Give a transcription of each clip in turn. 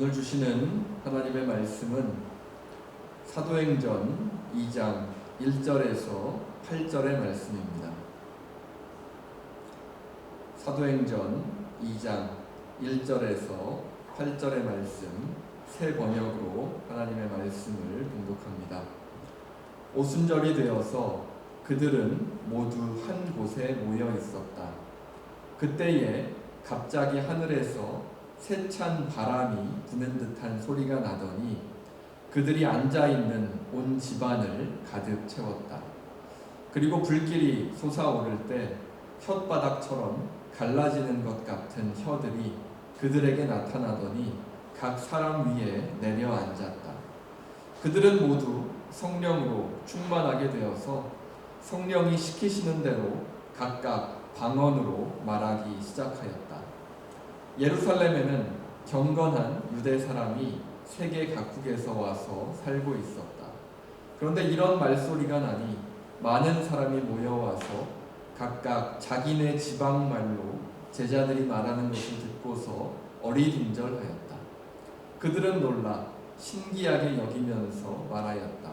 오늘 주시는 하나님의 말씀은 사도행전 2장 1절에서 8절의 말씀입니다. 사도행전 2장 1절에서 8절의 말씀 새 번역으로 하나님의 말씀을 봉독합니다. 오순절이 되어서 그들은 모두 한 곳에 모여 있었다. 그때에 갑자기 하늘에서 세찬 바람이 부는 듯한 소리가 나더니 그들이 앉아있는 온 집안을 가득 채웠다. 그리고 불길이 솟아오를 때 혓바닥처럼 갈라지는 것 같은 혀들이 그들에게 나타나더니 각 사람 위에 내려앉았다. 그들은 모두 성령으로 충만하게 되어서 성령이 시키시는 대로 각각 방언으로 말하기 시작하였다. 예루살렘에는 경건한 유대 사람이 세계 각국에서 와서 살고 있었다. 그런데 이런 말소리가 나니 많은 사람이 모여와서 각각 자기네 지방말로 제자들이 말하는 것을 듣고서 어리둥절하였다. 그들은 놀라 신기하게 여기면서 말하였다.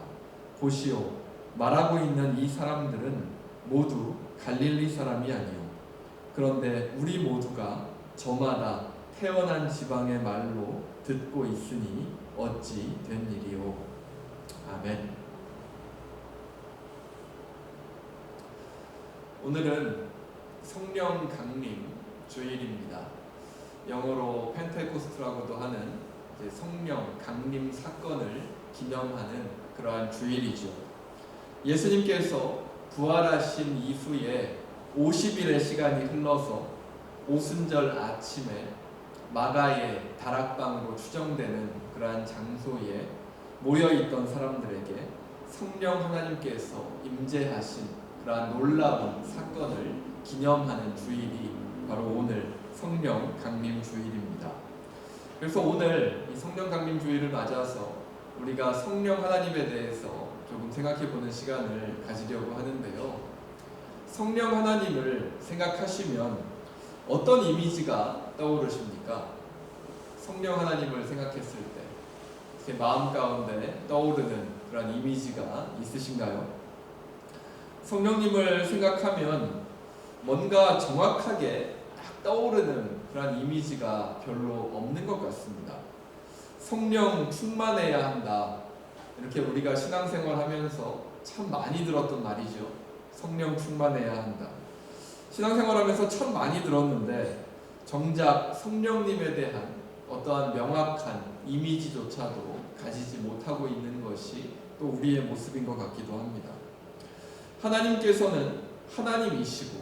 보시오, 말하고 있는 이 사람들은 모두 갈릴리 사람이 아니오. 그런데 우리 모두가 저마다 태어난 지방의 말로 듣고 있으니 어찌 된 일이오. 아멘. 오늘은 성령 강림 주일입니다. 영어로 펜테코스트라고도 하는 성령 강림 사건을 기념하는 그러한 주일이죠. 예수님께서 부활하신 이후에 50일의 시간이 흘러서 오순절 아침에 마가의 다락방으로 추정되는 그러한 장소에 모여있던 사람들에게 성령 하나님께서 임재하신 그러한 놀라운 사건을 기념하는 주일이 바로 오늘 성령 강림 주일입니다. 그래서 오늘 이 성령 강림 주일을 맞아서 우리가 성령 하나님에 대해서 조금 생각해보는 시간을 가지려고 하는데요. 성령 하나님을 생각하시면 어떤 이미지가 떠오르십니까? 성령 하나님을 생각했을 때 제 마음 가운데 떠오르는 그런 이미지가 있으신가요? 성령님을 생각하면 뭔가 정확하게 딱 떠오르는 그런 이미지가 별로 없는 것 같습니다. 성령 충만해야 한다. 이렇게 우리가 신앙생활하면서 참 많이 들었던 말이죠. 성령 충만해야 한다. 신앙생활하면서 참 많이 들었는데 정작 성령님에 대한 어떠한 명확한 이미지조차도 가지지 못하고 있는 것이 또 우리의 모습인 것 같기도 합니다. 하나님께서는 하나님이시고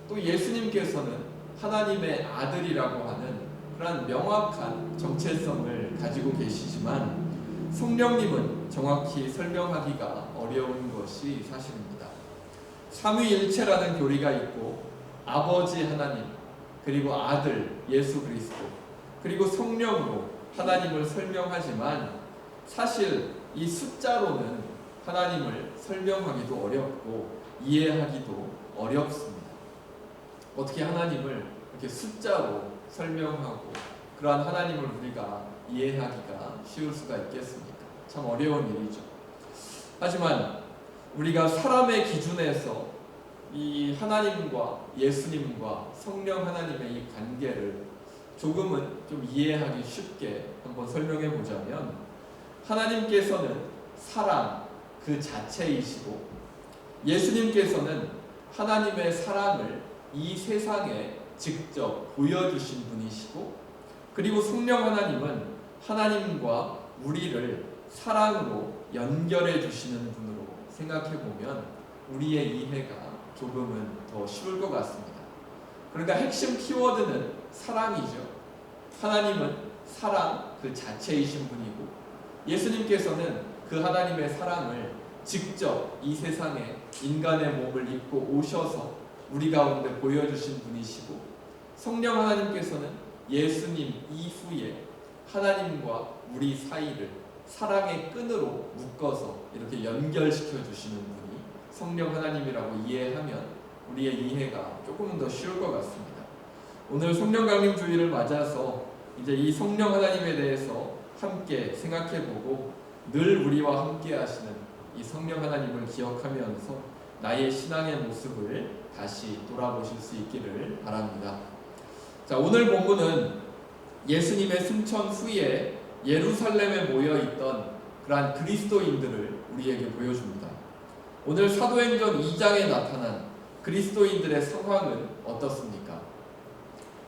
또 예수님께서는 하나님의 아들이라고 하는 그런 명확한 정체성을 가지고 계시지만 성령님은 정확히 설명하기가 어려운 것이 사실입니다. 삼위일체라는 교리가 있고 아버지 하나님, 그리고 아들 예수 그리스도, 그리고 성령으로 하나님을 설명하지만 사실 이 숫자로는 하나님을 설명하기도 어렵고 이해하기도 어렵습니다. 어떻게 하나님을 이렇게 숫자로 설명하고 그러한 하나님을 우리가 이해하기가 쉬울 수가 있겠습니까? 참 어려운 일이죠. 하지만 우리가 사람의 기준에서 이 하나님과 예수님과 성령 하나님의 이 관계를 조금은 좀 이해하기 쉽게 한번 설명해 보자면 하나님께서는 사랑 그 자체이시고 예수님께서는 하나님의 사랑을 이 세상에 직접 보여주신 분이시고 그리고 성령 하나님은 하나님과 우리를 사랑으로 연결해 주시는 분으로 생각해 보면 우리의 이해가 조금은 더 쉬울 것 같습니다. 그러니까 핵심 키워드는 사랑이죠. 하나님은 사랑 그 자체이신 분이고 예수님께서는 그 하나님의 사랑을 직접 이 세상에 인간의 몸을 입고 오셔서 우리 가운데 보여주신 분이시고 성령 하나님께서는 예수님 이후에 하나님과 우리 사이를 사랑의 끈으로 묶어서 이렇게 연결시켜 주시는 분이 성령 하나님이라고 이해하면 우리의 이해가 조금은 더 쉬울 것 같습니다. 오늘 성령 강림 주일을 맞아서 이제 이 성령 하나님에 대해서 함께 생각해보고 늘 우리와 함께 하시는 이 성령 하나님을 기억하면서 나의 신앙의 모습을 다시 돌아보실 수 있기를 바랍니다. 자, 오늘 본문은 예수님의 승천 후에 예루살렘에 모여있던 그러한 그리스도인들을 우리에게 보여줍니다. 오늘 사도행전 2장에 나타난 그리스도인들의 상황은 어떻습니까?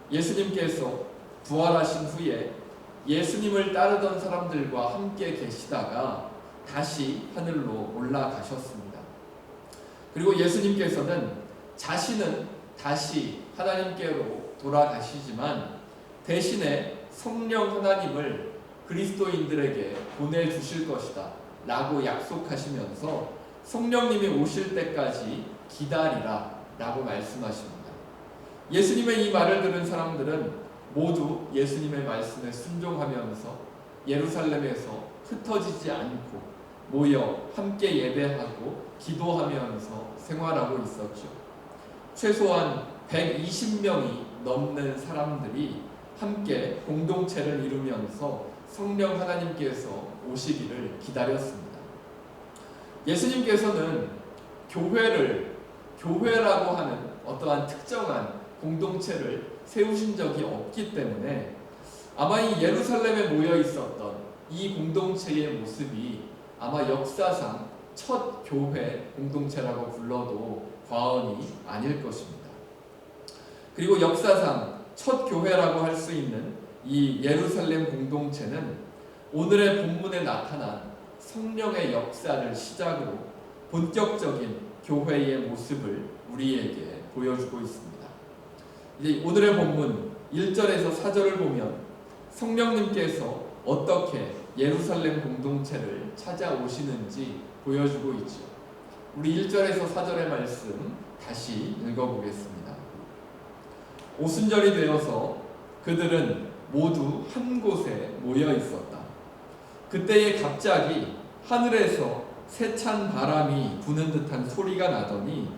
예수님께서 부활하신 후에 예수님을 따르던 사람들과 함께 계시다가 다시 하늘로 올라가셨습니다. 그리고 예수님께서는 자신은 다시 하나님께로 돌아가시지만 대신에 성령 하나님을 그리스도인들에게 보내주실 것이다 라고 약속하시면서 성령님이 오실 때까지 기다리라 라고 말씀하십니다. 예수님의 이 말을 들은 사람들은 모두 예수님의 말씀에 순종하면서 예루살렘에서 흩어지지 않고 모여 함께 예배하고 기도하면서 생활하고 있었죠. 최소한 120명이 넘는 사람들이 함께 공동체를 이루면서 성령 하나님께서 오시기를 기다렸습니다. 예수님께서는 교회라고 하는 어떠한 특정한 공동체를 세우신 적이 없기 때문에 아마 이 예루살렘에 모여 있었던 이 공동체의 모습이 아마 역사상 첫 교회 공동체라고 불러도 과언이 아닐 것입니다. 그리고 역사상 첫 교회라고 할 수 있는 이 예루살렘 공동체는 오늘의 본문에 나타난 성령의 역사를 시작으로 본격적인 교회의 모습을 우리에게 보여주고 있습니다. 이제 오늘의 본문 1절에서 4절을 보면 성령님께서 어떻게 예루살렘 공동체를 찾아오시는지 보여주고 있죠. 우리 1절에서 4절의 말씀 다시 읽어보겠습니다. 오순절이 되어서 그들은 모두 한 곳에 모여 있었다. 그때에 갑자기 하늘에서 세찬 바람이 부는 듯한 소리가 나더니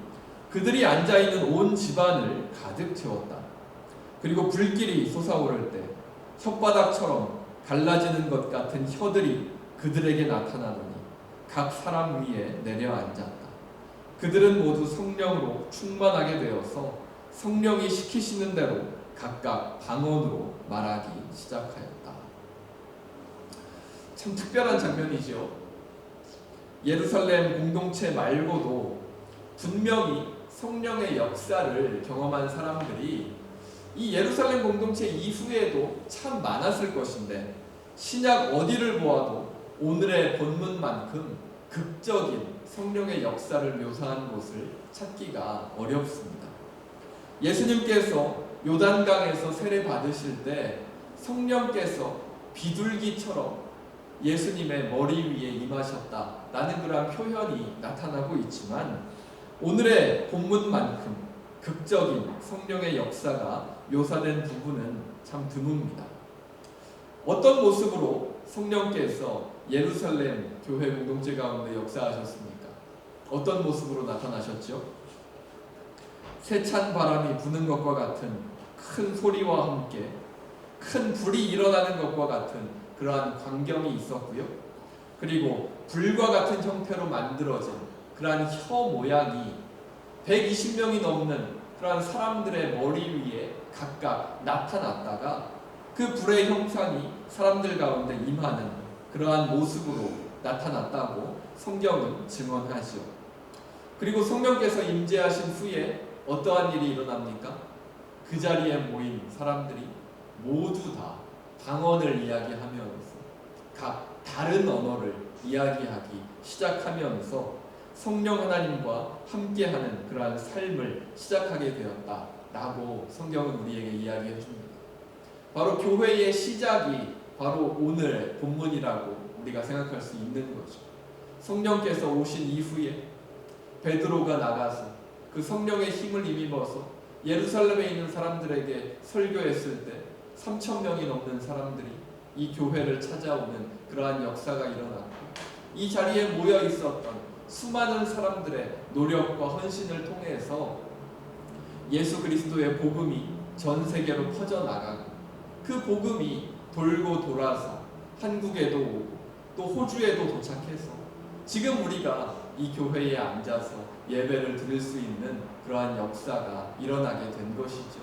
그들이 앉아있는 온 집안을 가득 채웠다. 그리고 불길이 솟아오를 때 혓바닥처럼 갈라지는 것 같은 혀들이 그들에게 나타나더니 각 사람 위에 내려앉았다. 그들은 모두 성령으로 충만하게 되어서 성령이 시키시는 대로 각각 방언으로 말하기 시작하였다. 참 특별한 장면이죠. 예루살렘 공동체 말고도 분명히 성령의 역사를 경험한 사람들이 이 예루살렘 공동체 이후에도 참 많았을 것인데 신약 어디를 보아도 오늘의 본문만큼 극적인 성령의 역사를 묘사한 곳을 찾기가 어렵습니다. 예수님께서 요단강에서 세례 받으실 때 성령께서 비둘기처럼 예수님의 머리 위에 임하셨다라는 그런 표현이 나타나고 있지만 오늘의 본문만큼 극적인 성령의 역사가 묘사된 부분은 참 드뭅니다. 어떤 모습으로 성령께서 예루살렘 교회 공동체 가운데 역사하셨습니까? 어떤 모습으로 나타나셨죠? 세찬 바람이 부는 것과 같은 큰 소리와 함께 큰 불이 일어나는 것과 같은 그러한 광경이 있었고요. 그리고 불과 같은 형태로 만들어진 그러한 혀 모양이 120명이 넘는 그러한 사람들의 머리 위에 각각 나타났다가 그 불의 형상이 사람들 가운데 임하는 그러한 모습으로 나타났다고 성경은 증언하죠. 그리고 성령께서 임재하신 후에 어떠한 일이 일어납니까? 그 자리에 모인 사람들이 모두 다 방언을 이야기하면서 각 다른 언어를 이야기하기 시작하면서 성령 하나님과 함께하는 그러한 삶을 시작하게 되었다라고 성경은 우리에게 이야기해 줍니다. 바로 교회의 시작이 바로 오늘 본문이라고 우리가 생각할 수 있는 거죠. 성령께서 오신 이후에 베드로가 나가서 그 성령의 힘을 힘입어서 예루살렘에 있는 사람들에게 설교했을 때 3,000명이 넘는 사람들이 이 교회를 찾아오는 그러한 역사가 일어났고 이 자리에 모여 있었던 수많은 사람들의 노력과 헌신을 통해서 예수 그리스도의 복음이 전 세계로 퍼져나가고 그 복음이 돌고 돌아서 한국에도 오고 또 호주에도 도착해서 지금 우리가 이 교회에 앉아서 예배를 드릴 수 있는 그러한 역사가 일어나게 된 것이죠.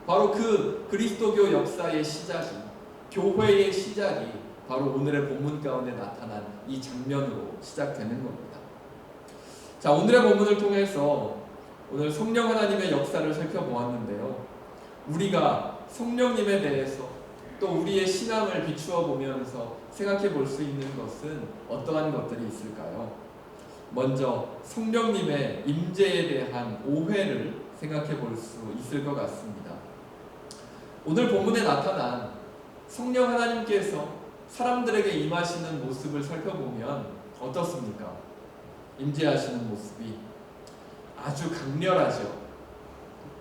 바로 그 그리스도교 역사의 시작이, 교회의 시작이 바로 오늘의 본문 가운데 나타난 이 장면으로 시작되는 겁니다. 자, 오늘의 본문을 통해서 오늘 성령 하나님의 역사를 살펴보았는데요. 우리가 성령님에 대해서 또 우리의 신앙을 비추어 보면서 생각해 볼 수 있는 것은 어떠한 것들이 있을까요? 먼저 성령님의 임재에 대한 오해를 생각해 볼 수 있을 것 같습니다. 오늘 본문에 나타난 성령 하나님께서 사람들에게 임하시는 모습을 살펴보면 어떻습니까? 임재하시는 모습이 아주 강렬하죠.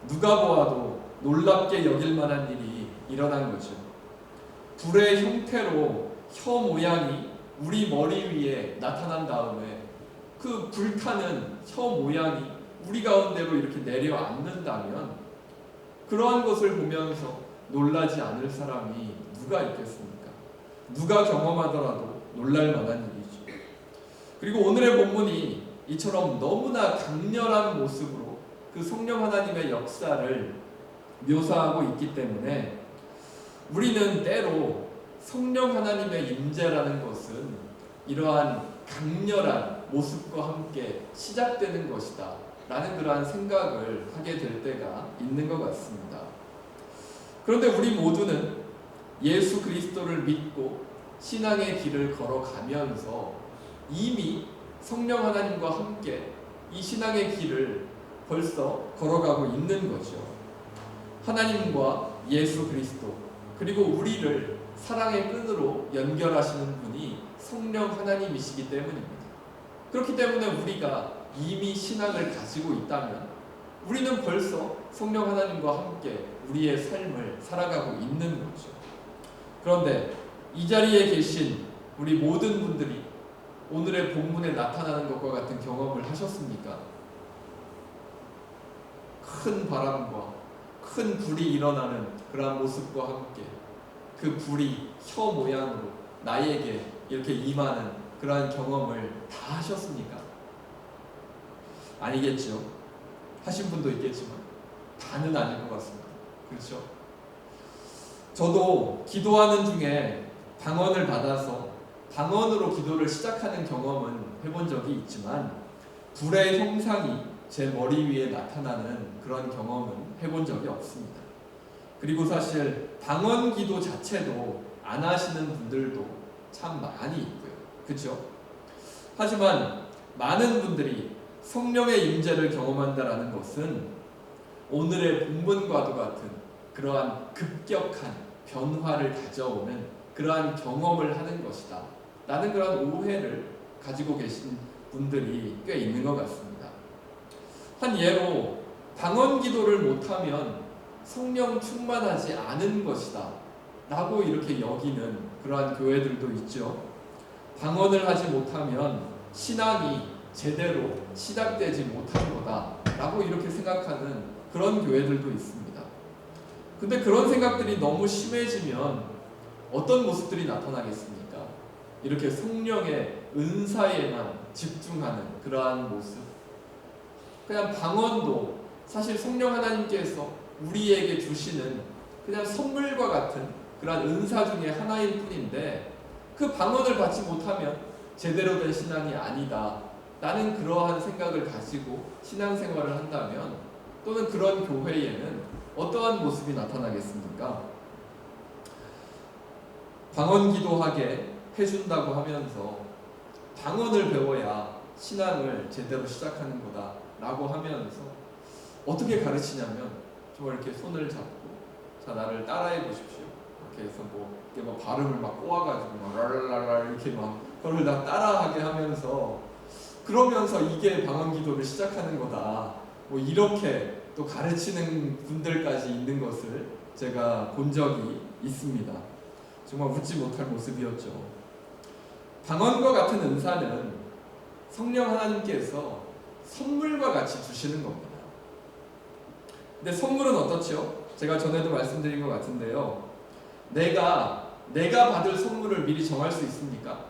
누가 보아도 놀랍게 여길 만한 일이 일어난 거죠. 불의 형태로 혀 모양이 우리 머리 위에 나타난 다음에 그 불타는 혀 모양이 우리 가운데로 이렇게 내려앉는다면 그러한 것을 보면서 놀라지 않을 사람이 누가 있겠습니까? 누가 경험하더라도 놀랄 만한 일이죠. 그리고 오늘의 본문이 이처럼 너무나 강렬한 모습으로 그 성령 하나님의 역사를 묘사하고 있기 때문에 우리는 때로 성령 하나님의 임재라는 것은 이러한 강렬한 모습과 함께 시작되는 것이다 라는 그러한 생각을 하게 될 때가 있는 것 같습니다. 그런데 우리 모두는 예수 그리스도를 믿고 신앙의 길을 걸어가면서 이미 성령 하나님과 함께 이 신앙의 길을 벌써 걸어가고 있는 거죠. 하나님과 예수 그리스도 그리고 우리를 사랑의 끈으로 연결하시는 분이 성령 하나님이시기 때문입니다. 그렇기 때문에 우리가 이미 신앙을 가지고 있다면 우리는 벌써 성령 하나님과 함께 우리의 삶을 살아가고 있는 거죠. 그런데 이 자리에 계신 우리 모든 분들이 오늘의 본문에 나타나는 것과 같은 경험을 하셨습니까? 큰 바람과 큰 불이 일어나는 그러한 모습과 함께 그 불이 혀 모양으로 나에게 이렇게 임하는 그러한 경험을 다 하셨습니까? 아니겠죠. 하신 분도 있겠지만 다는 아닐 것 같습니다. 그렇죠? 저도 기도하는 중에 방언을 받아서 방언으로 기도를 시작하는 경험은 해본 적이 있지만 불의 형상이 제 머리 위에 나타나는 그런 경험은 해본 적이 없습니다. 그리고 사실 방언 기도 자체도 안 하시는 분들도 참 많이 있고요. 그렇죠? 하지만 많은 분들이 성령의 임재를 경험한다라는 것은 오늘의 본문과도 같은 그러한 급격한 변화를 가져오는 그러한 경험을 하는 것이다 라는 그러한 오해를 가지고 계신 분들이 꽤 있는 것 같습니다. 한 예로 방언 기도를 못하면 성령 충만하지 않은 것이다 라고 이렇게 여기는 그러한 교회들도 있죠. 방언을 하지 못하면 신앙이 제대로 시작되지 못한 거다 라고 이렇게 생각하는 그런 교회들도 있습니다. 근데 그런 생각들이 너무 심해지면 어떤 모습들이 나타나겠습니까? 이렇게 성령의 은사에만 집중하는 그러한 모습. 그냥 방언도 사실 성령 하나님께서 우리에게 주시는 그냥 선물과 같은 그러한 은사 중에 하나일 뿐인데 그 방언을 받지 못하면 제대로 된 신앙이 아니다 라는 그러한 생각을 가지고 신앙생활을 한다면 또는 그런 교회에는 어떠한 모습이 나타나겠습니까? 방언 기도하게 해준다고 하면서 방언을 배워야 신앙을 제대로 시작하는 거다 라고 하면서 어떻게 가르치냐면 정말 이렇게 손을 잡고 자 나를 따라해 보십시오 이렇게 해서 이렇게 막 발음을 막 꼬아가지고 막 랄랄랄 이렇게 막 그걸 다 따라하게 하면서 그러면서 이게 방언 기도를 시작하는 거다 이렇게 또 가르치는 분들까지 있는 것을 제가 본 적이 있습니다. 정말 웃지 못할 모습이었죠. 방언과 같은 은사는 성령 하나님께서 선물과 같이 주시는 겁니다. 근데 선물은 어떻죠? 제가 전에도 말씀드린 것 같은데요. 내가 받을 선물을 미리 정할 수 있습니까?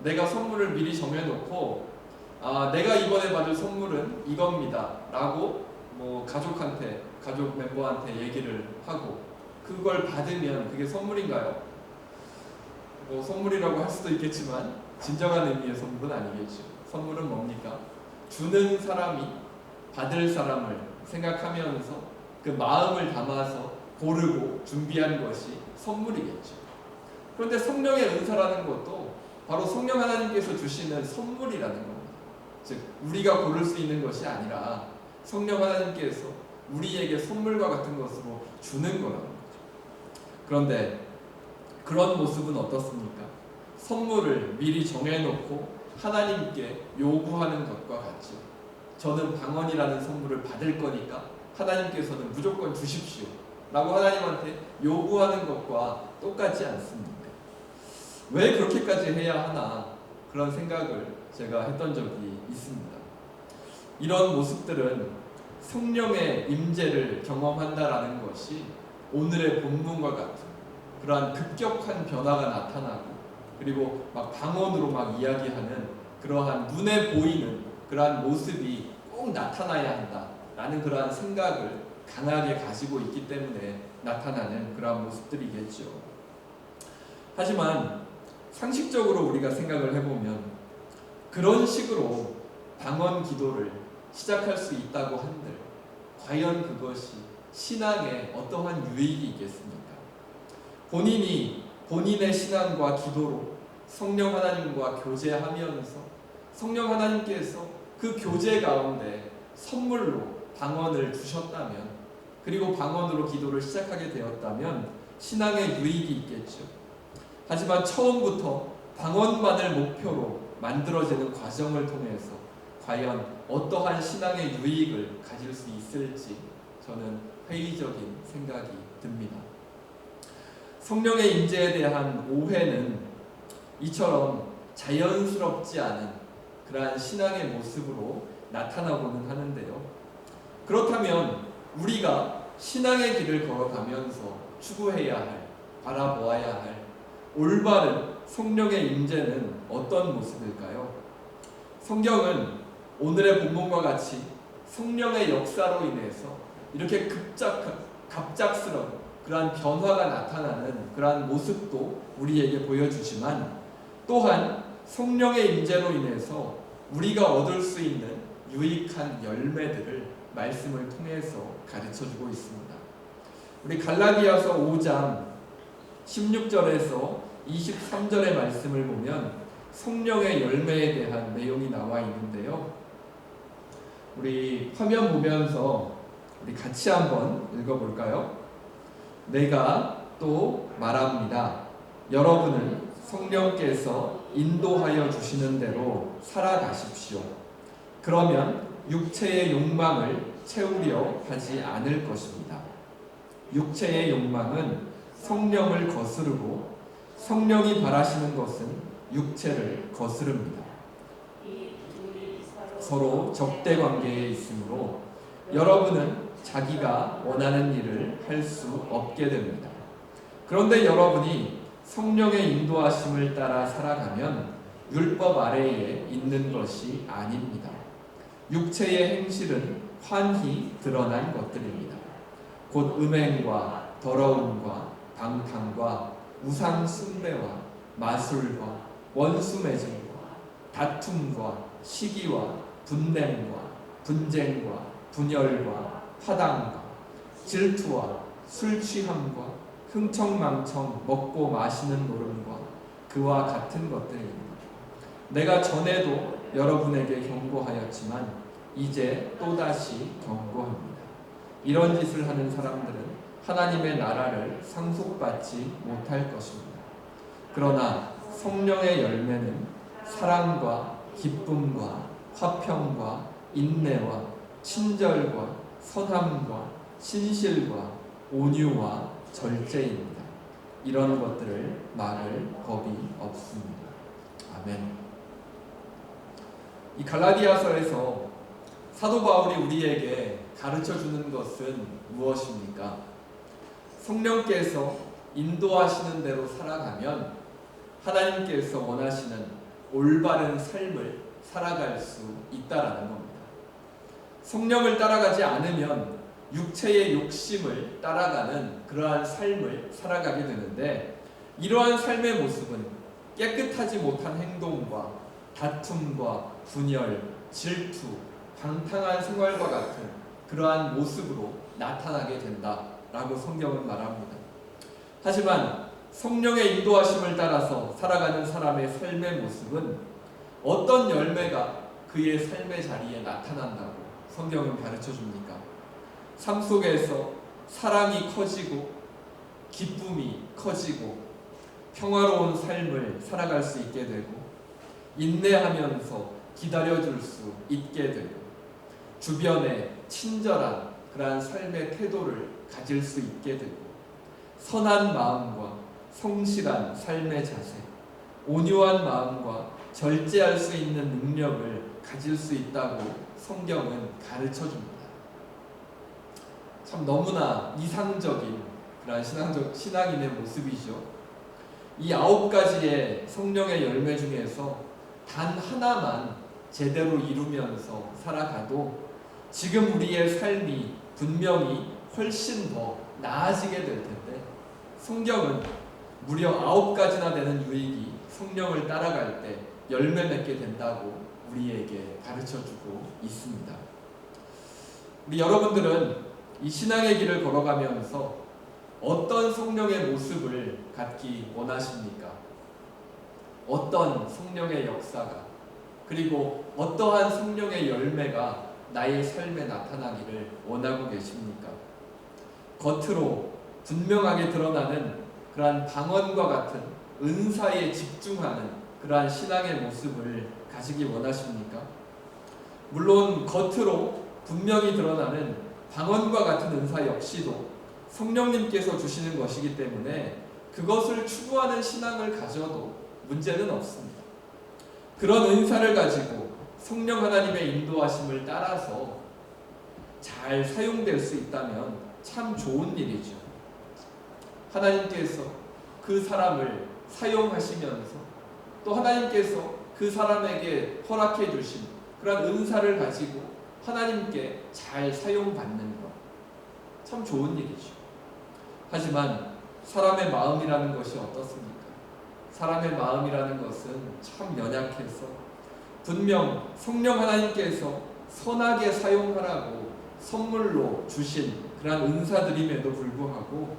내가 선물을 미리 정해놓고 내가 이번에 받을 선물은 이겁니다 라고 가족 멤버한테 얘기를 하고 그걸 받으면 그게 선물인가요? 선물이라고 할 수도 있겠지만 진정한 의미의 선물은 아니겠죠. 선물은 뭡니까? 주는 사람이 받을 사람을 생각하면서 그 마음을 담아서 고르고 준비한 것이 선물이겠죠. 그런데 성령의 은사라는 것도 바로 성령 하나님께서 주시는 선물이라는 겁니다. 즉 우리가 고를 수 있는 것이 아니라 성령 하나님께서 우리에게 선물과 같은 것으로 주는 거라는 거죠. 그런데 그런 모습은 어떻습니까? 선물을 미리 정해놓고 하나님께 요구하는 것과 같죠. 저는 방언이라는 선물을 받을 거니까 하나님께서는 무조건 주십시오 라고 하나님한테 요구하는 것과 똑같지 않습니까? 왜 그렇게까지 해야 하나 그런 생각을 제가 했던 적이 있습니다. 이런 모습들은 성령의 임재를 경험한다라는 것이 오늘의 본문과 같은 그러한 급격한 변화가 나타나고 그리고 막 방언으로 막 이야기하는 그러한 눈에 보이는 그러한 모습이 꼭 나타나야 한다라는 그러한 생각을 강하게 가지고 있기 때문에 나타나는 그러한 모습들이겠죠. 하지만 상식적으로 우리가 생각을 해보면 그런 식으로 방언 기도를 시작할 수 있다고 한들 과연 그것이 신앙에 어떠한 유익이 있겠습니까? 본인이 본인의 신앙과 기도로 성령 하나님과 교제하면서 성령 하나님께서 그 교제 가운데 선물로 방언을 주셨다면 그리고 방언으로 기도를 시작하게 되었다면 신앙에 유익이 있겠죠. 하지만 처음부터 방언만을 목표로 만들어지는 과정을 통해서 과연 어떠한 신앙의 유익을 가질 수 있을지 저는 회의적인 생각이 듭니다. 성령의 임재에 대한 오해는 이처럼 자연스럽지 않은 그러한 신앙의 모습으로 나타나고는 하는데요. 그렇다면 우리가 신앙의 길을 걸어가면서 추구해야 할, 바라보아야 할 올바른 성령의 임재는 어떤 모습일까요? 성경은 오늘의 본문과 같이 성령의 역사로 인해서 이렇게 갑작스러운 그러한 변화가 나타나는 그러한 모습도 우리에게 보여주지만 또한 성령의 임재로 인해서 우리가 얻을 수 있는 유익한 열매들을 말씀을 통해서 가르쳐주고 있습니다. 우리 갈라디아서 5장 16절에서 23절의 말씀을 보면 성령의 열매에 대한 내용이 나와 있는데요. 우리 화면 보면서 우리 같이 한번 읽어볼까요? 내가 또 말합니다. 여러분은 성령께서 인도하여 주시는 대로 살아가십시오. 그러면 육체의 욕망을 채우려 하지 않을 것입니다. 육체의 욕망은 성령을 거스르고 성령이 바라시는 것은 육체를 거스릅니다. 서로 적대 관계에 있으므로 여러분은 자기가 원하는 일을 할 수 없게 됩니다. 그런데 여러분이 성령의 인도하심을 따라 살아가면 율법 아래에 있는 것이 아닙니다. 육체의 행실은 환히 드러난 것들입니다. 곧 음행과 더러움과 방탕과 우상 숭배와 마술과 원수 맺음과 다툼과 시기와 분냄과 분쟁과 분열과 화당과 질투와 술 취함과 흥청망청 먹고 마시는 노름과 그와 같은 것들입니다. 내가 전에도 여러분에게 경고하였지만 이제 또다시 경고합니다. 이런 짓을 하는 사람들은 하나님의 나라를 상속받지 못할 것입니다. 그러나 성령의 열매는 사랑과 기쁨과 화평과 인내와 친절과 선함과 신실과 온유와 절제입니다. 이런 것들을 말할 법이 없습니다. 아멘. 이 갈라디아서에서 사도 바울이 우리에게 가르쳐 주는 것은 무엇입니까? 성령께서 인도하시는 대로 살아가면 하나님께서 원하시는 올바른 삶을 살아갈 수 있다라는 겁니다. 성령을 따라가지 않으면 육체의 욕심을 따라가는 그러한 삶을 살아가게 되는데, 이러한 삶의 모습은 깨끗하지 못한 행동과 다툼과 분열, 질투, 방탕한 생활과 같은 그러한 모습으로 나타나게 된다라고 성경은 말합니다. 하지만 성령의 인도하심을 따라서 살아가는 사람의 삶의 모습은 어떤 열매가 그의 삶의 자리에 나타난다고 성경은 가르쳐 줍니까? 삶 속에서 사랑이 커지고 기쁨이 커지고 평화로운 삶을 살아갈 수 있게 되고, 인내하면서 기다려줄 수 있게 되고, 주변에 친절한 그러한 삶의 태도를 가질 수 있게 되고, 선한 마음과 성실한 삶의 자세, 온유한 마음과 절제할 수 있는 능력을 가질 수 있다고 성경은 가르쳐 줍니다. 참 너무나 이상적인 그런 신앙인의 모습이죠. 이 9가지의 성령의 열매 중에서 단 하나만 제대로 이루면서 살아가도 지금 우리의 삶이 분명히 훨씬 더 나아지게 될 텐데, 성경은 무려 9가지나 되는 유익이 성령을 따라갈 때 열매 맺게 된다고 우리에게 가르쳐주고 있습니다. 우리 여러분들은 이 신앙의 길을 걸어가면서 어떤 성령의 모습을 갖기 원하십니까? 어떤 성령의 역사가, 그리고 어떠한 성령의 열매가 나의 삶에 나타나기를 원하고 계십니까? 겉으로 분명하게 드러나는 그러한 방언과 같은 은사에 집중하는 그러한 신앙의 모습을 가지기 원하십니까? 물론 겉으로 분명히 드러나는 방언과 같은 은사 역시도 성령님께서 주시는 것이기 때문에 그것을 추구하는 신앙을 가져도 문제는 없습니다. 그런 은사를 가지고 성령 하나님의 인도하심을 따라서 잘 사용될 수 있다면 참 좋은 일이죠. 하나님께서 그 사람을 사용하시면서 또 하나님께서 그 사람에게 허락해 주신 그런 은사를 가지고 하나님께 잘 사용받는 것, 참 좋은 일이죠. 하지만 사람의 마음이라는 것이 어떻습니까? 사람의 마음이라는 것은 참 연약해서 분명 성령 하나님께서 선하게 사용하라고 선물로 주신 그런 은사들임에도 불구하고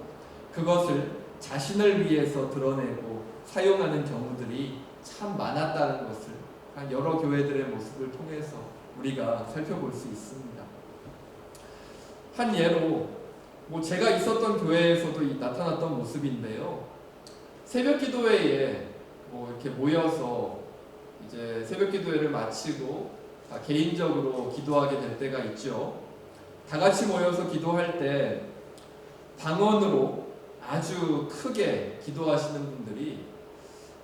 그것을 자신을 위해서 드러내고 사용하는 경우들이 참 많았다는 것을 여러 교회들의 모습을 통해서 우리가 살펴볼 수 있습니다. 한 예로 제가 있었던 교회에서도 나타났던 모습인데요. 새벽 기도회에 이렇게 모여서 이제 새벽 기도회를 마치고 개인적으로 기도하게 될 때가 있죠. 다 같이 모여서 기도할 때 방언으로 아주 크게 기도하시는 분들이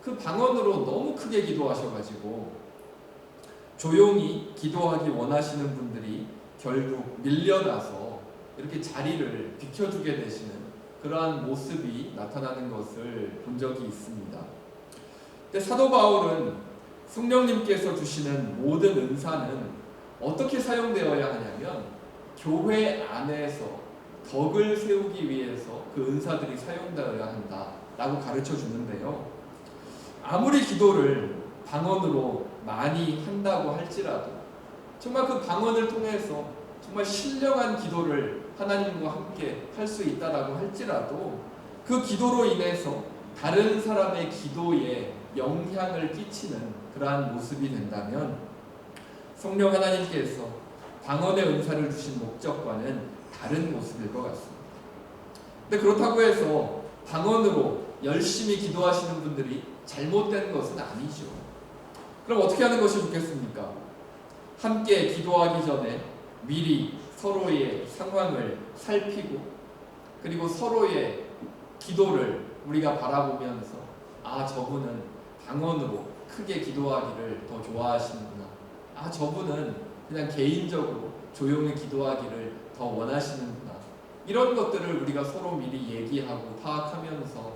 그 방언으로 너무 크게 기도하셔가지고 조용히 기도하기 원하시는 분들이 결국 밀려나서 이렇게 자리를 비켜주게 되시는 그러한 모습이 나타나는 것을 본 적이 있습니다. 근데 사도 바울은 성령님께서 주시는 모든 은사는 어떻게 사용되어야 하냐면 교회 안에서 덕을 세우기 위해서 그 은사들이 사용되어야 한다라고 가르쳐 주는데요. 아무리 기도를 방언으로 많이 한다고 할지라도 정말 그 방언을 통해서 정말 신령한 기도를 하나님과 함께 할 수 있다라고 할지라도 그 기도로 인해서 다른 사람의 기도에 영향을 끼치는 그러한 모습이 된다면 성령 하나님께서 방언의 은사를 주신 목적과는 다른 모습일 것 같습니다. 근데 그렇다고 해서 방언으로 열심히 기도하시는 분들이 잘못된 것은 아니죠. 그럼 어떻게 하는 것이 좋겠습니까? 함께 기도하기 전에 미리 서로의 상황을 살피고 그리고 서로의 기도를 우리가 바라보면서 저분은 방언으로 크게 기도하기를 더 좋아하시는구나. 저분은 그냥 개인적으로 조용히 기도하기를 더 원하시는구나. 이런 것들을 우리가 서로 미리 얘기하고 파악하면서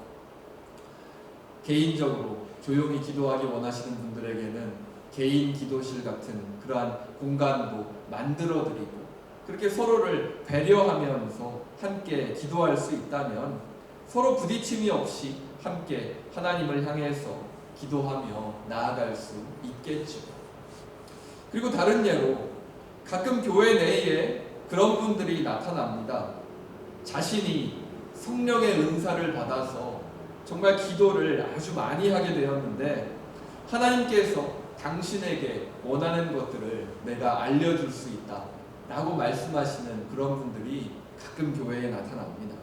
개인적으로 조용히 기도하기 원하시는 분들에게는 개인 기도실 같은 그러한 공간도 만들어드리고 그렇게 서로를 배려하면서 함께 기도할 수 있다면 서로 부딪힘이 없이 함께 하나님을 향해서 기도하며 나아갈 수 있겠죠. 그리고 다른 예로 가끔 교회 내에 그런 분들이 나타납니다. 자신이 성령의 은사를 받아서 정말 기도를 아주 많이 하게 되었는데 하나님께서 당신에게 원하는 것들을 내가 알려줄 수 있다 라고 말씀하시는 그런 분들이 가끔 교회에 나타납니다.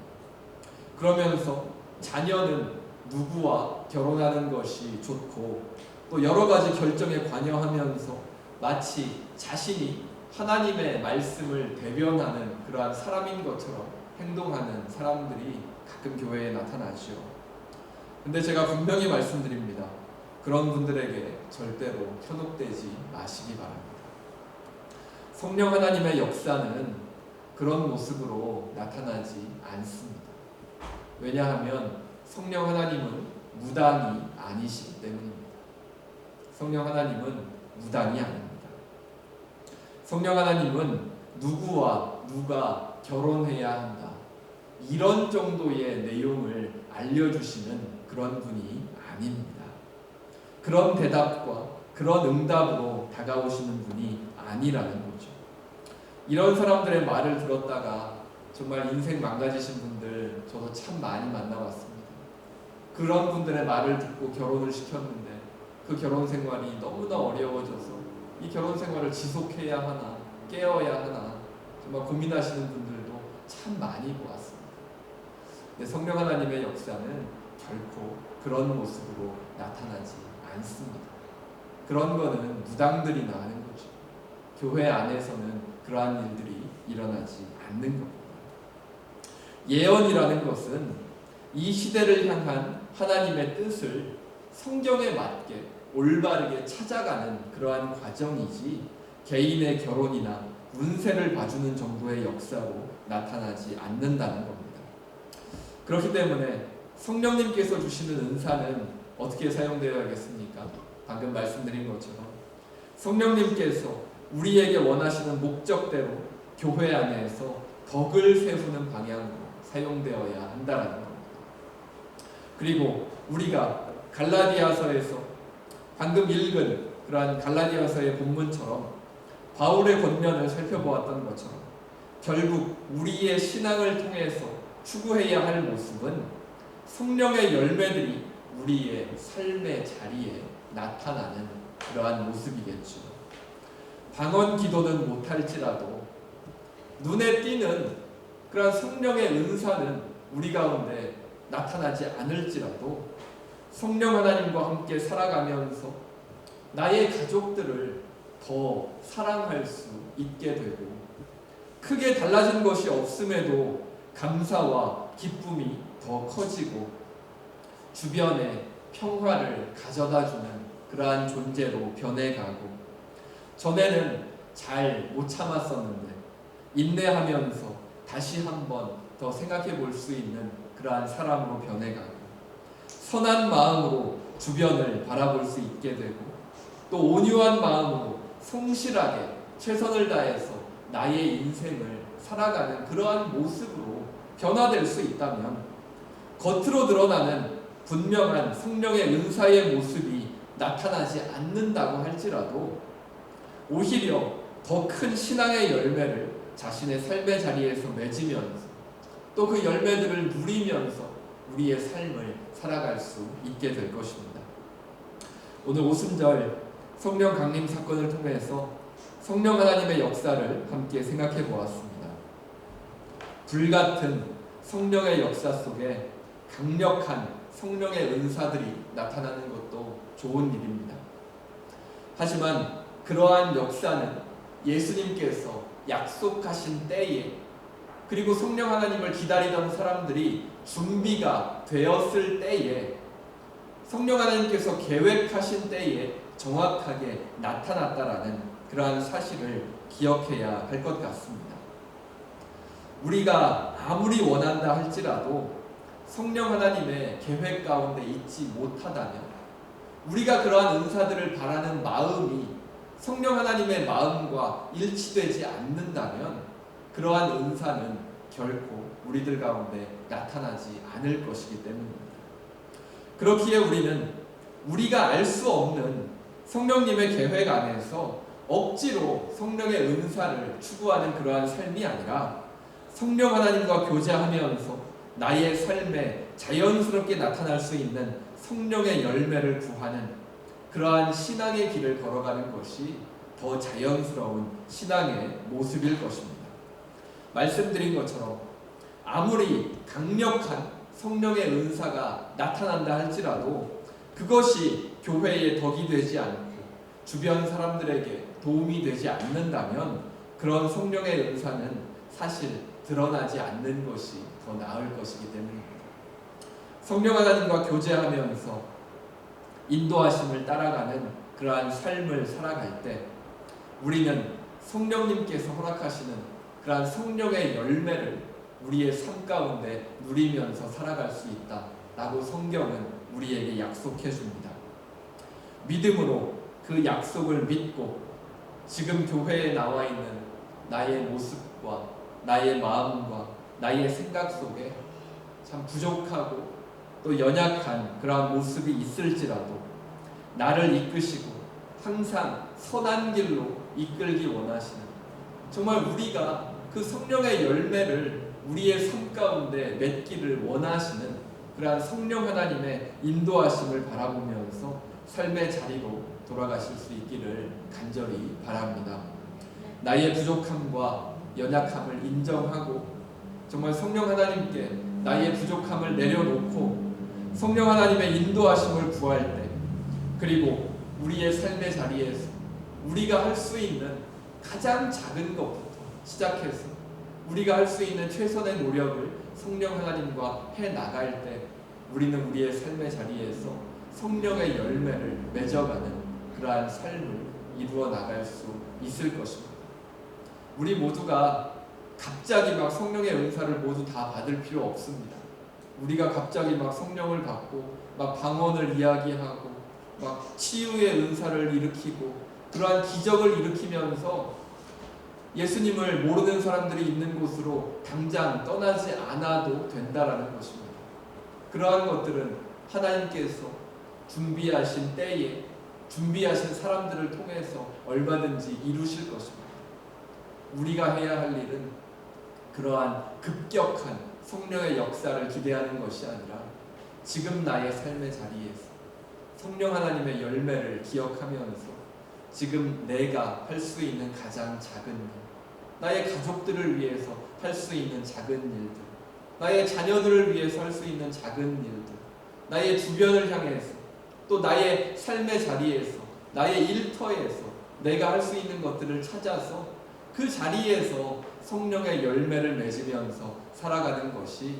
그러면서 자녀는 누구와 결혼하는 것이 좋고 또 여러 가지 결정에 관여하면서 마치 자신이 하나님의 말씀을 대변하는 그러한 사람인 것처럼 행동하는 사람들이 가끔 교회에 나타나죠. 근데 제가 분명히 말씀드립니다. 그런 분들에게 절대로 현혹되지 마시기 바랍니다. 성령 하나님의 역사는 그런 모습으로 나타나지 않습니다. 왜냐하면 성령 하나님은 무당이 아니시기 때문입니다. 성령 하나님은 무당이 아닙니다. 성령 하나님은 누구와 누가 결혼해야 한다 이런 정도의 내용을 알려주시는 그런 분이 아닙니다. 그런 대답과 그런 응답으로 다가오시는 분이 아니라는 거죠. 이런 사람들의 말을 들었다가 정말 인생 망가지신 분들 저도 참 많이 만나봤습니다. 그런 분들의 말을 듣고 결혼을 시켰는데 그 결혼 생활이 너무나 어려워져서 이 결혼 생활을 지속해야 하나 깨어야 하나 정말 고민하시는 분들도 참 많이 보았습니다. 근데 성령 하나님의 역사는 결코 그런 모습으로 나타나지 않습니다. 그런 거는 무당들이나 하는 거죠. 교회 안에서는 그러한 일들이 일어나지 않는 겁니다. 예언이라는 것은 이 시대를 향한 하나님의 뜻을 성경에 맞게 올바르게 찾아가는 그러한 과정이지 개인의 결혼이나 운세를 봐주는 정도의 역사로 나타나지 않는다는 겁니다. 그렇기 때문에 성령님께서 주시는 은사는 어떻게 사용되어야겠습니까? 방금 말씀드린 것처럼 성령님께서 우리에게 원하시는 목적대로 교회 안에서 덕을 세우는 방향으로 사용되어야 한다는 겁니다. 그리고 우리가 갈라디아서에서 방금 읽은 그러한 갈라디아서의 본문처럼 바울의 권면을 살펴보았던 것처럼 결국 우리의 신앙을 통해서 추구해야 할 모습은 성령의 열매들이 우리의 삶의 자리에 나타나는 그러한 모습이겠죠. 방언 기도는 못할지라도 눈에 띄는 그러한 성령의 은사는 우리 가운데 나타나지 않을지라도 성령 하나님과 함께 살아가면서 나의 가족들을 더 사랑할 수 있게 되고 크게 달라진 것이 없음에도 감사와 기쁨이 더 커지고 주변에 평화를 가져다주는 그러한 존재로 변해가고 전에는 잘 못 참았었는데 인내하면서 다시 한번 더 생각해 볼 수 있는 그러한 사람으로 변해가고 선한 마음으로 주변을 바라볼 수 있게 되고 또 온유한 마음으로 성실하게 최선을 다해서 나의 인생을 살아가는 그러한 모습으로 변화될 수 있다면 겉으로 드러나는 분명한 성령의 은사의 모습이 나타나지 않는다고 할지라도 오히려 더 큰 신앙의 열매를 자신의 삶의 자리에서 맺으면서 또 그 열매들을 누리면서 우리의 삶을 살아갈 수 있게 될 것입니다. 오늘 오순절 성령 강림 사건을 통해서 성령 하나님의 역사를 함께 생각해 보았습니다. 불같은 성령의 역사 속에 강력한 성령의 은사들이 나타나는 것도 좋은 일입니다. 하지만 그러한 역사는 예수님께서 약속하신 때에 그리고 성령 하나님을 기다리던 사람들이 준비가 되었을 때에 성령 하나님께서 계획하신 때에 정확하게 나타났다라는 그러한 사실을 기억해야 할 것 같습니다. 우리가 아무리 원한다 할지라도 성령 하나님의 계획 가운데 있지 못하다면, 우리가 그러한 은사들을 바라는 마음이 성령 하나님의 마음과 일치되지 않는다면 그러한 은사는 결코 우리들 가운데 나타나지 않을 것이기 때문입니다. 그렇기에 우리는 우리가 알 수 없는 성령님의 계획 안에서 억지로 성령의 은사를 추구하는 그러한 삶이 아니라 성령 하나님과 교제하면서 나의 삶에 자연스럽게 나타날 수 있는 성령의 열매를 구하는 그러한 신앙의 길을 걸어가는 것이 더 자연스러운 신앙의 모습일 것입니다. 말씀드린 것처럼 아무리 강력한 성령의 은사가 나타난다 할지라도 그것이 교회의 덕이 되지 않고 주변 사람들에게 도움이 되지 않는다면 그런 성령의 은사는 사실 드러나지 않는 것이 더 나을 것이기 때문입니다. 성령 하나님과 교제하면서 인도하심을 따라가는 그러한 삶을 살아갈 때 우리는 성령님께서 허락하시는 그러한 성령의 열매를 우리의 삶 가운데 누리면서 살아갈 수 있다라고 성경은 우리에게 약속해 줍니다. 믿음으로 그 약속을 믿고 지금 교회에 나와 있는 나의 모습과 나의 마음과 나의 생각 속에 참 부족하고 또 연약한 그러한 모습이 있을지라도 나를 이끄시고 항상 선한 길로 이끌기 원하시는, 정말 우리가 그 성령의 열매를 우리의 삶 가운데 맺기를 원하시는 그러한 성령 하나님의 인도하심을 바라보면서 삶의 자리로 돌아가실 수 있기를 간절히 바랍니다. 나의 부족함과 연약함을 인정하고 정말 성령 하나님께 나의 부족함을 내려놓고 성령 하나님의 인도하심을 구할 때, 그리고 우리의 삶의 자리에서 우리가 할 수 있는 가장 작은 것부터 시작해서 우리가 할 수 있는 최선의 노력을 성령 하나님과 해 나갈 때 우리는 우리의 삶의 자리에서 성령의 열매를 맺어가는 그러한 삶을 이루어 나갈 수 있을 것입니다. 우리 모두가 갑자기 막 성령의 은사를 모두 다 받을 필요 없습니다. 우리가 갑자기 막 성령을 받고 막 방언을 이야기하고 막 치유의 은사를 일으키고 그러한 기적을 일으키면서 예수님을 모르는 사람들이 있는 곳으로 당장 떠나지 않아도 된다라는 것입니다. 그러한 것들은 하나님께서 준비하신 때에 준비하신 사람들을 통해서 얼마든지 이루실 것입니다. 우리가 해야 할 일은 그러한 급격한 성령의 역사를 기대하는 것이 아니라 지금 나의 삶의 자리에서 성령 하나님의 열매를 기억하면서 지금 내가 할 수 있는 가장 작은 일, 나의 가족들을 위해서 할 수 있는 작은 일들, 나의 자녀들을 위해서 할 수 있는 작은 일들, 나의 주변을 향해서 또 나의 삶의 자리에서 나의 일터에서 내가 할 수 있는 것들을 찾아서 그 자리에서 성령의 열매를 맺으면서 살아가는 것이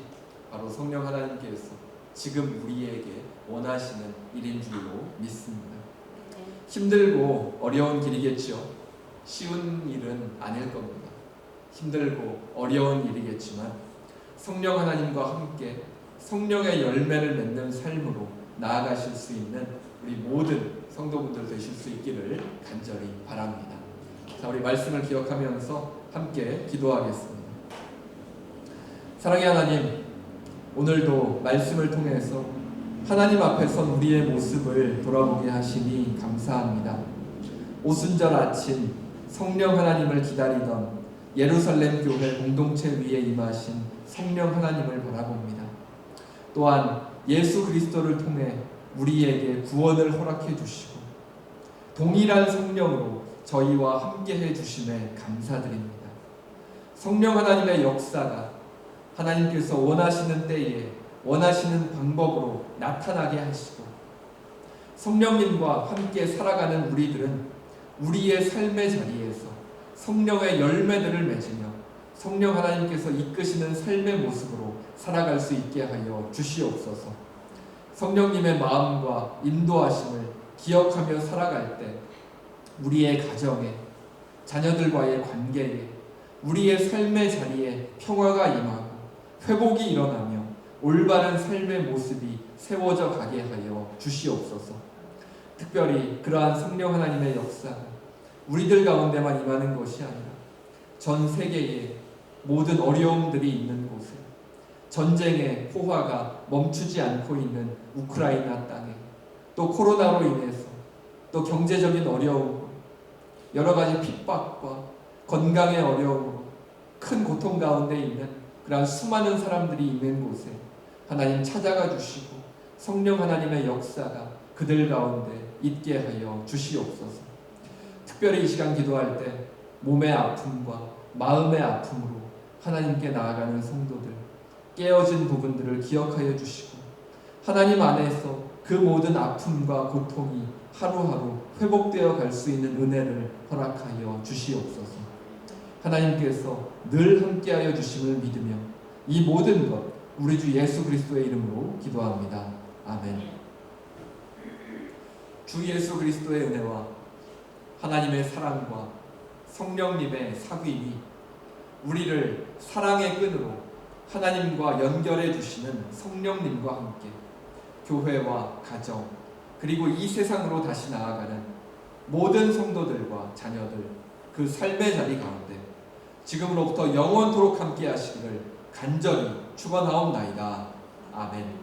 바로 성령 하나님께서 지금 우리에게 원하시는 일인 줄로 믿습니다. 힘들고 어려운 길이겠죠. 쉬운 일은 아닐 겁니다. 힘들고 어려운 일이겠지만 성령 하나님과 함께 성령의 열매를 맺는 삶으로 나아가실 수 있는 우리 모든 성도분들 되실 수 있기를 간절히 바랍니다. 자, 우리 말씀을 기억하면서 함께 기도하겠습니다. 사랑의 하나님, 오늘도 말씀을 통해서 하나님 앞에 선 우리의 모습을 돌아보게 하시니 감사합니다. 오순절 아침 성령 하나님을 기다리던 예루살렘 교회 공동체 위에 임하신 성령 하나님을 바라봅니다. 또한 예수 그리스도를 통해 우리에게 구원을 허락해 주시고 동일한 성령으로 저희와 함께 해 주심에 감사드립니다. 성령 하나님의 역사가 하나님께서 원하시는 때에 원하시는 방법으로 나타나게 하시고 성령님과 함께 살아가는 우리들은 우리의 삶의 자리에서 성령의 열매들을 맺으며 성령 하나님께서 이끄시는 삶의 모습으로 살아갈 수 있게 하여 주시옵소서. 성령님의 마음과 인도하심을 기억하며 살아갈 때 우리의 가정에, 자녀들과의 관계에, 우리의 삶의 자리에 평화가 임하고 회복이 일어나며 올바른 삶의 모습이 세워져 가게 하여 주시옵소서. 특별히 그러한 성령 하나님의 역사가 우리들 가운데만 임하는 것이 아니라 전 세계에 모든 어려움들이 있는 곳에, 전쟁의 호화가 멈추지 않고 있는 우크라이나 땅에, 또 코로나로 인해서 또 경제적인 어려움, 여러 가지 핍박과 건강의 어려움으로 큰 고통 가운데 있는 그러한 수많은 사람들이 있는 곳에 하나님 찾아가 주시고 성령 하나님의 역사가 그들 가운데 있게 하여 주시옵소서. 특별히 이 시간 기도할 때 몸의 아픔과 마음의 아픔으로 하나님께 나아가는 성도들, 깨어진 부분들을 기억하여 주시고 하나님 안에서 그 모든 아픔과 고통이 하루하루 회복되어 갈 수 있는 은혜를 허락하여 주시옵소서. 하나님께서 늘 함께하여 주심을 믿으며 이 모든 것 우리 주 예수 그리스도의 이름으로 기도합니다. 아멘. 주 예수 그리스도의 은혜와 하나님의 사랑과 성령님의 사귐이 우리를 사랑의 끈으로 하나님과 연결해 주시는 성령님과 함께 교회와 가정 그리고 이 세상으로 다시 나아가는 모든 성도들과 자녀들 그 삶의 자리 가운데 지금으로부터 영원토록 함께 하시기를 간절히 축원하옵나이다. 아멘.